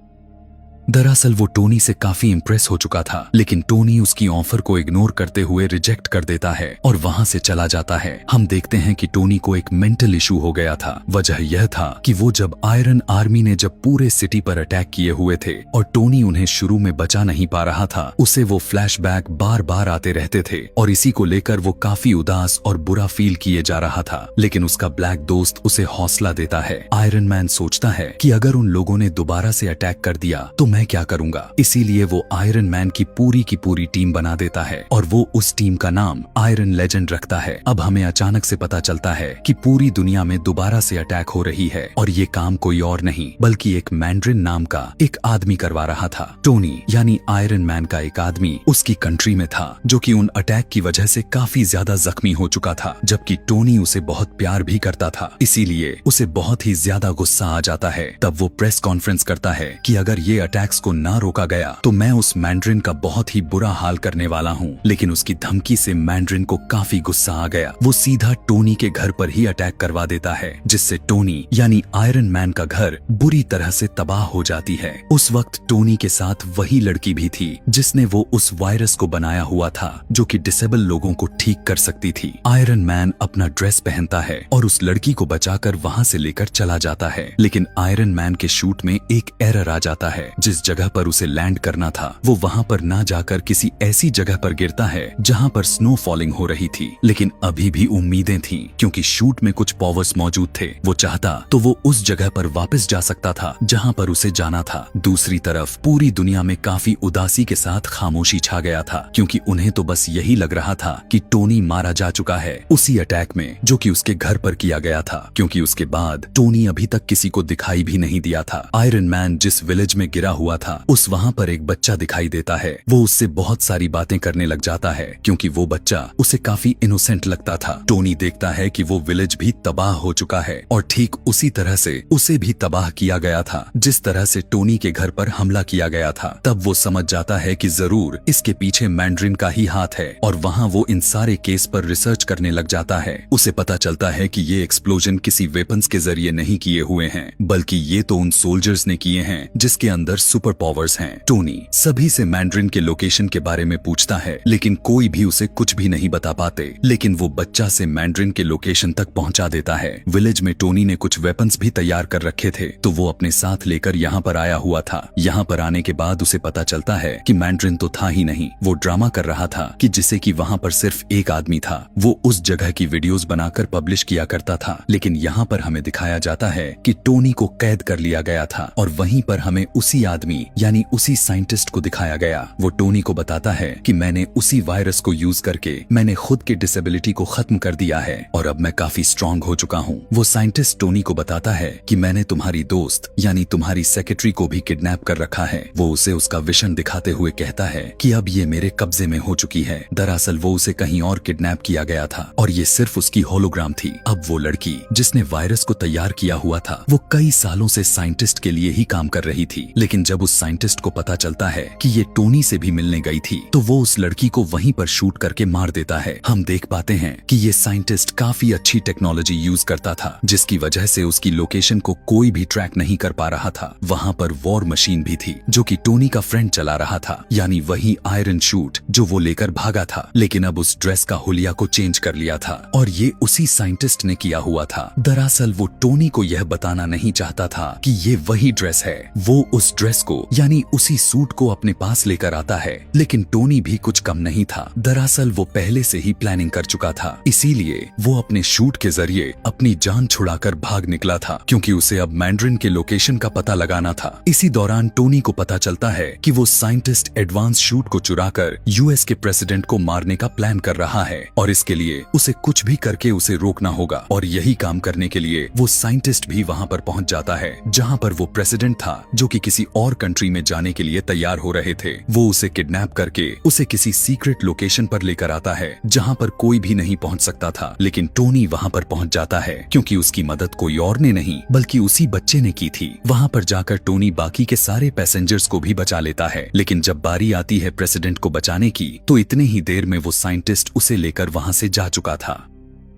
[SPEAKER 1] दरअसल वो टोनी से काफी इम्प्रेस हो चुका था, लेकिन टोनी उसकी ऑफर को इग्नोर करते हुए रिजेक्ट कर देता है और वहां से चला जाता है। हम देखते हैं कि टोनी को एक मेंटल इशू हो गया था। वजह यह था कि वो जब आयरन आर्मी ने जब पूरे सिटी पर अटैक किए हुए थे और टोनी उन्हें शुरू में बचा नहीं पा रहा था, उसे वो फ्लैशबैक बार बार आते रहते थे और इसी को लेकर वो काफी उदास और बुरा फील किए जा रहा था। लेकिन उसका ब्लैक दोस्त उसे हौसला देता है। आयरन मैन सोचता है कि अगर उन लोगों ने दोबारा से अटैक कर दिया तो मैं क्या करूंगा, इसीलिए वो आयरन मैन की पूरी टीम बना देता है और वो उस टीम का नाम आयरन लेजेंड रखता है। अब हमें अचानक से पता चलता है कि पूरी दुनिया में दोबारा से अटैक हो रही है और ये काम कोई और नहीं बल्कि एक मैंड्रिन नाम का एक आदमी करवा रहा था। टोनी यानी आयरन मैन का एक आदमी उसकी कंट्री में था जो कि उन अटैक की वजह से काफी ज्यादा जख्मी हो चुका था, जबकि टोनी उसे बहुत प्यार भी करता था, इसीलिए उसे बहुत ही ज्यादा गुस्सा आ जाता है। तब वो प्रेस कॉन्फ्रेंस करता है कि अगर ये अटैक्स को ना रोका गया तो मैं उस मैंड्रिन का बहुत ही बुरा हाल करने वाला हूँ। लेकिन उसकी धमकी से मैंड्रिन को काफी गुस्सा आ गया। वो सीधा टोनी के घर पर ही अटैक करवा देता है, जिससे टोनी यानी आयरन मैन का घर बुरी तरह से तबाह हो जाती है। उस वक्त टोनी के साथ वही लड़की भी थी जिसने वो उस वायरस को बनाया हुआ था जो कि डिसेबल लोगों को ठीक कर सकती थी। आयरन मैन अपना ड्रेस पहनता है और उस लड़की को बचाकर वहां से लेकर चला जाता है, लेकिन आयरन मैन के शूट में एक एरर आ जाता है जिस जगह पर उसे लैंड करना था वो वहाँ पर ना जाकर किसी ऐसी जगह पर गिरता है जहाँ पर स्नो फॉलिंग हो रही थी। लेकिन अभी भी उम्मीदें थीं क्योंकि शूट में कुछ पावर्स मौजूद थे। वो चाहता तो वो उस जगह पर वापस जा सकता था जहाँ पर उसे जाना था। दूसरी तरफ पूरी दुनिया में काफी उदासी के साथ खामोशी छा गया था क्योंकि उन्हें तो बस यही लग रहा था कि टोनी मारा जा चुका है उसी अटैक में जो कि उसके घर पर किया गया था, क्योंकि उसके बाद टोनी अभी तक किसी को दिखाई भी नहीं दिया था। आयरन मैन जिस विलेज में गिरा हुआ था उस वहाँ पर एक बच्चा दिखाई देता है। वो उससे बहुत सारी बातें करने लग जाता है क्योंकि वो बच्चा उसे काफी इनोसेंट लगता था। टोनी देखता है कि वो विलेज भी तबाह हो चुका है और ठीक उसी तरह से उसे भी तबाह किया गया था जिस तरह से टोनी के घर पर हमला किया गया था। तब वो समझ जाता है कि जरूर इसके पीछे मैंड्रिन का ही हाथ है और वहाँ वो इन सारे केस पर रिसर्च करने लग जाता है। उसे पता चलता है कि ये एक्सप्लोजन किसी वेपन्स के जरिए नहीं किए हुए हैं बल्कि ये तो उन सोल्जर्स ने किए हैं जिसके अंदर सुपर पावर्स हैं। टोनी सभी से मैंड्रिन के लोकेशन के बारे में पूछता है लेकिन कोई भी उसे कुछ भी नहीं बता पाते, लेकिन वो बच्चा से मैंड्रिन के लोकेशन तक पहुंचा देता है। विलेज में टोनी ने कुछ वेपन्स भी तैयार कर रखे थे तो वो अपने साथ लेकर यहाँ पर आया हुआ था। यहाँ पर आने के बाद उसे पता चलता है कि मैंड्रिन तो था ही नहीं, वो ड्रामा कर रहा था कि जिसे कि वहाँ पर सिर्फ एक आदमी था। वो उस जगह की वीडियोस बनाकर पब्लिश किया करता था, लेकिन यहाँ पर हमें दिखाया जाता है कि टोनी को कैद कर लिया गया था और वहीं पर हमें उसी आदमी यानी उसी साइंटिस्ट को दिखाया गया। वो टोनी को बताता है कि मैंने उसी वायरस को यूज करके मैंने खुद के डिसेबिलिटी को खत्म कर दिया है और अब मैं काफी स्ट्रांग हो चुका हूँ। वो साइंटिस्ट टोनी को बताता है कि मैंने तुम्हारी दोस्त यानी तुम्हारी सेक्रेटरी को भी किडनैप कर रखा है। वो उसे उसका विजन दिखाते हुए कहता है कि अब ये मेरे कब्जे में हो चुकी है। दरअसल वो उसे कहीं और किडनैप किया गया था और ये सिर्फ उसकी होलोग्राम थी। अब वो लड़की जिसने वायरस को तैयार किया हुआ था वो कई सालों से साइंटिस्ट के लिए ही काम कर रही थी, लेकिन जब उस साइंटिस्ट को पता चलता है कि ये टोनी से भी मिलने गई थी तो वो उस लड़की को वहीं पर शूट करके मार देता है। हम देख पाते हैं कि ये साइंटिस्ट काफी अच्छी टेक्नोलॉजी यूज करता था जिसकी वजह से उसकी लोकेशन को कोई भी ट्रैक नहीं कर पा रहा था। वहाँ पर वॉर मशीन भी थी जो कि टोनी का फ्रेंड चला रहा था, यानी वही आयरन शूट जो वो लेकर भागा था, लेकिन अब उस ड्रेस का हुलिया को चेंज कर लिया था और ये उसी साइंटिस्ट ने किया हुआ था। दरअसल वो टोनी को यह बताना नहीं चाहता था कि ये वही ड्रेस है। वो उस ड्रेस को यानी उसी सूट को अपने पास लेकर आता है, लेकिन टोनी भी कुछ कम नहीं था। दरअसल वो पहले से ही प्लानिंग कर चुका था, इसीलिए वो अपने शूट के जरिए अपनी जान छुड़ाकर भाग निकला था क्योंकि उसे अब मैंड्रिन के लोकेशन का पता लगाना था। इसी दौरान टोनी को पता चलता है कि वो साइंटिस्ट एडवांस शूट को चुराकर यूएस के प्रेसिडेंट को मारने का प्लान कर रहा है और इसके लिए उसे कुछ भी करके उसे रोकना होगा। और यही काम करने के लिए वो साइंटिस्ट भी वहाँ पर पहुँच जाता है जहाँ पर वो प्रेसिडेंट था जो कि किसी और कंट्री में जाने के लिए तैयार हो रहे थे। वो उसे किडनैप करके उसे किसी सीक्रेट लोकेशन पर लेकर आता है जहाँ पर कोई भी नहीं पहुँच सकता था, लेकिन टोनी वहाँ पर पहुँच जाता है क्योंकि उसकी मदद कोई और ने नहीं बल्कि उसी बच्चे ने की थी। वहाँ पर जाकर टोनी बाकी के सारे पैसेंजर्स को भी बचा लेता है, लेकिन जब बारी आती है प्रेसिडेंट को बचाने की तो इतने ही देर में वो साइंटिस्ट उसे लेकर वहाँ से जा चुका था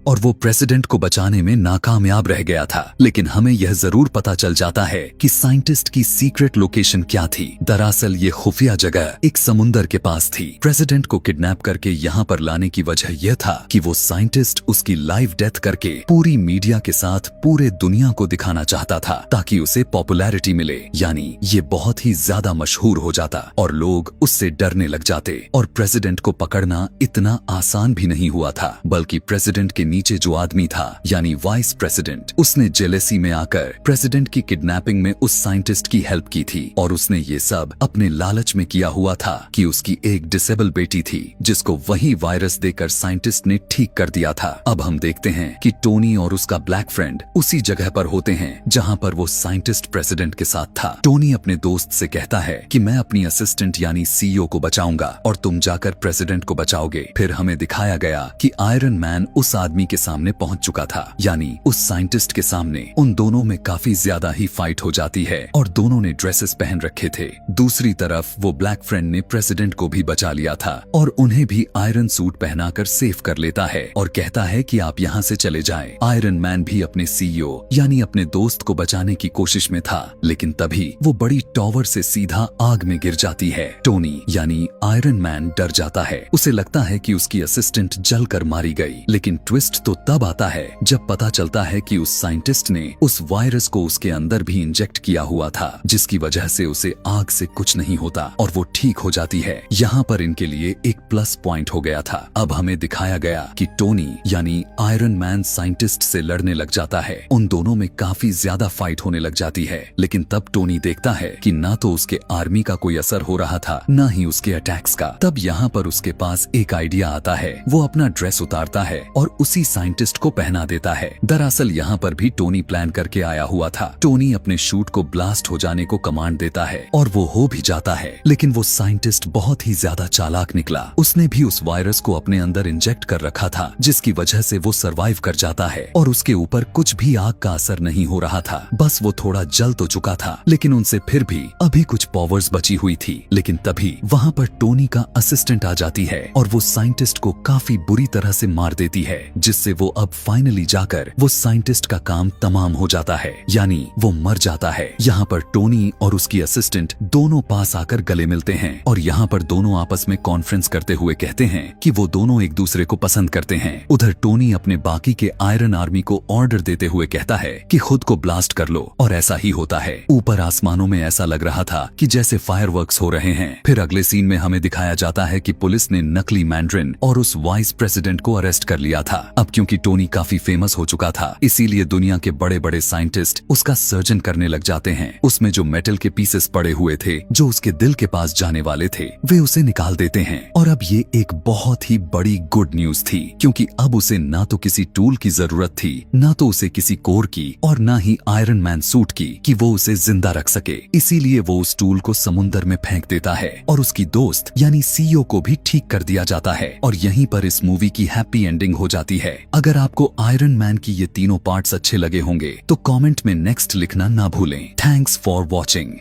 [SPEAKER 1] और वो प्रेसिडेंट को बचाने में नाकामयाब रह गया था। लेकिन हमें यह जरूर पता चल जाता है कि साइंटिस्ट की सीक्रेट लोकेशन क्या थी। दरअसल ये खुफिया जगह एक समुंदर के पास थी। प्रेसिडेंट को किडनैप करके यहाँ पर लाने की वजह यह था कि वो साइंटिस्ट उसकी लाइव डेथ करके पूरी मीडिया के साथ पूरे दुनिया को दिखाना चाहता था ताकि उसे पॉपुलैरिटी मिले, यानी ये बहुत ही ज्यादा मशहूर हो जाता और लोग उससे डरने लग जाते। और प्रेसिडेंट को पकड़ना इतना आसान भी नहीं हुआ था, बल्कि प्रेसिडेंट के नीचे जो आदमी था यानी वाइस प्रेसिडेंट, उसने जेलेसी में आकर प्रेसिडेंट की किडनैपिंग में उस साइंटिस्ट की हेल्प की थी और उसने ये सब अपने लालच में किया हुआ था कि उसकी एक डिसेबल बेटी थी जिसको वही वायरस देकर साइंटिस्ट ने ठीक कर दिया था। अब हम देखते हैं कि टोनी और उसका ब्लैक फ्रेंड उसी जगह पर होते हैं जहां पर वो साइंटिस्ट प्रेसिडेंट के साथ था। टोनी अपने दोस्त से कहता है कि मैं अपनी असिस्टेंट यानी सीईओ को बचाऊंगा और तुम जाकर प्रेसिडेंट को बचाओगे। फिर हमें दिखाया गया कि आयरन मैन उस आदमी के सामने पहुंच चुका था, यानी उस साइंटिस्ट के सामने। उन दोनों में काफी ज्यादा ही फाइट हो जाती है और दोनों ने ड्रेसेस पहन रखे थे। दूसरी तरफ वो ब्लैक फ्रेंड ने प्रेसिडेंट को भी बचा लिया था और उन्हें भी आयरन सूट पहनाकर सेफ कर लेता है और कहता है कि आप यहाँ से चले जाएं। आयरन मैन भी अपने सीईओ यानी अपने दोस्त को बचाने की कोशिश में था, लेकिन तभी वो बड़ी टॉवर से सीधा आग में गिर जाती है। टोनी यानी आयरन मैन डर जाता है। उसे लगता है कि उसकी असिस्टेंट जलकर मारी गई, लेकिन ट्विस्ट ट्विस्ट तो तब आता है जब पता चलता है कि उस साइंटिस्ट ने उस वायरस को उसके अंदर भी इंजेक्ट किया हुआ था, जिसकी वजह से उसे आग से कुछ नहीं होता और वो ठीक हो जाती है। यहाँ पर इनके लिए एक प्लस पॉइंट हो गया था। अब हमें दिखाया गया कि टोनी यानी आयरन मैन साइंटिस्ट से लड़ने लग जाता है। उन दोनों में काफी ज्यादा फाइट होने लग जाती है, लेकिन तब टोनी देखता है कि ना तो उसके आर्मी का कोई असर हो रहा था, ना ही उसके अटैक्स का। तब यहाँ पर उसके पास एक आइडिया आता है। वो अपना ड्रेस उतारता है और उसी साइंटिस्ट को पहना देता है। दरअसल यहाँ पर भी टोनी प्लान करके आया हुआ था। टोनी अपने शूट को ब्लास्ट हो जाने को कमांड देता है और वो हो भी जाता है, लेकिन वो साइंटिस्ट बहुत ही ज्यादा चालाक निकला। उसने भी उस वायरस को अपने अंदर इंजेक्ट कर रखा था, जिसकी वजह से वो सरवाइव कर जाता है और उसके ऊपर कुछ भी आग का असर नहीं हो रहा था। बस वो थोड़ा जल तो चुका था, लेकिन उनसे फिर भी अभी कुछ पावर्स बची हुई थी। लेकिन तभी वहाँ पर टोनी का असिस्टेंट आ जाती है और वो साइंटिस्ट को काफी बुरी तरह से मार देती है, जिससे वो अब फाइनली जाकर वो साइंटिस्ट का काम तमाम हो जाता है, यानी वो मर जाता है। यहाँ पर टोनी और उसकी असिस्टेंट दोनों पास आकर गले मिलते हैं और यहाँ पर दोनों आपस में कॉन्फ्रेंस करते हुए कहते हैं कि वो दोनों एक दूसरे को पसंद करते हैं। उधर टोनी अपने बाकी के आयरन आर्मी को ऑर्डर देते हुए कहता है कि खुद को ब्लास्ट कर लो, और ऐसा ही होता है। ऊपर आसमानों में ऐसा लग रहा था कि जैसे फायरवर्क्स हो रहे हैं। फिर अगले सीन में हमें दिखाया जाता है कि पुलिस ने नकली मैंड्रिन और उस वाइस प्रेसिडेंट को अरेस्ट कर लिया था। अब क्योंकि टोनी काफी फेमस हो चुका था, इसीलिए दुनिया के बड़े बड़े साइंटिस्ट उसका सर्जन करने लग जाते हैं। उसमें जो मेटल के पीसेस पड़े हुए थे जो उसके दिल के पास जाने वाले थे, वे उसे निकाल देते हैं। और अब ये एक बहुत ही बड़ी गुड न्यूज थी, क्योंकि अब उसे ना तो किसी टूल की जरूरत थी, ना तो उसे किसी कोर की, और ना ही आयरन मैन सूट की कि वो उसे जिंदा रख सके। इसीलिए वो उस टूल को समुंदर में फेंक देता है और उसकी दोस्त यानी सीईओ को भी ठीक कर दिया जाता है। और यहीं पर इस मूवी की हैप्पी एंडिंग हो जाती है। अगर आपको आयरन मैन की ये तीनों पार्ट्स अच्छे लगे होंगे तो कमेंट में नेक्स्ट लिखना ना भूलें। Thanks for watching.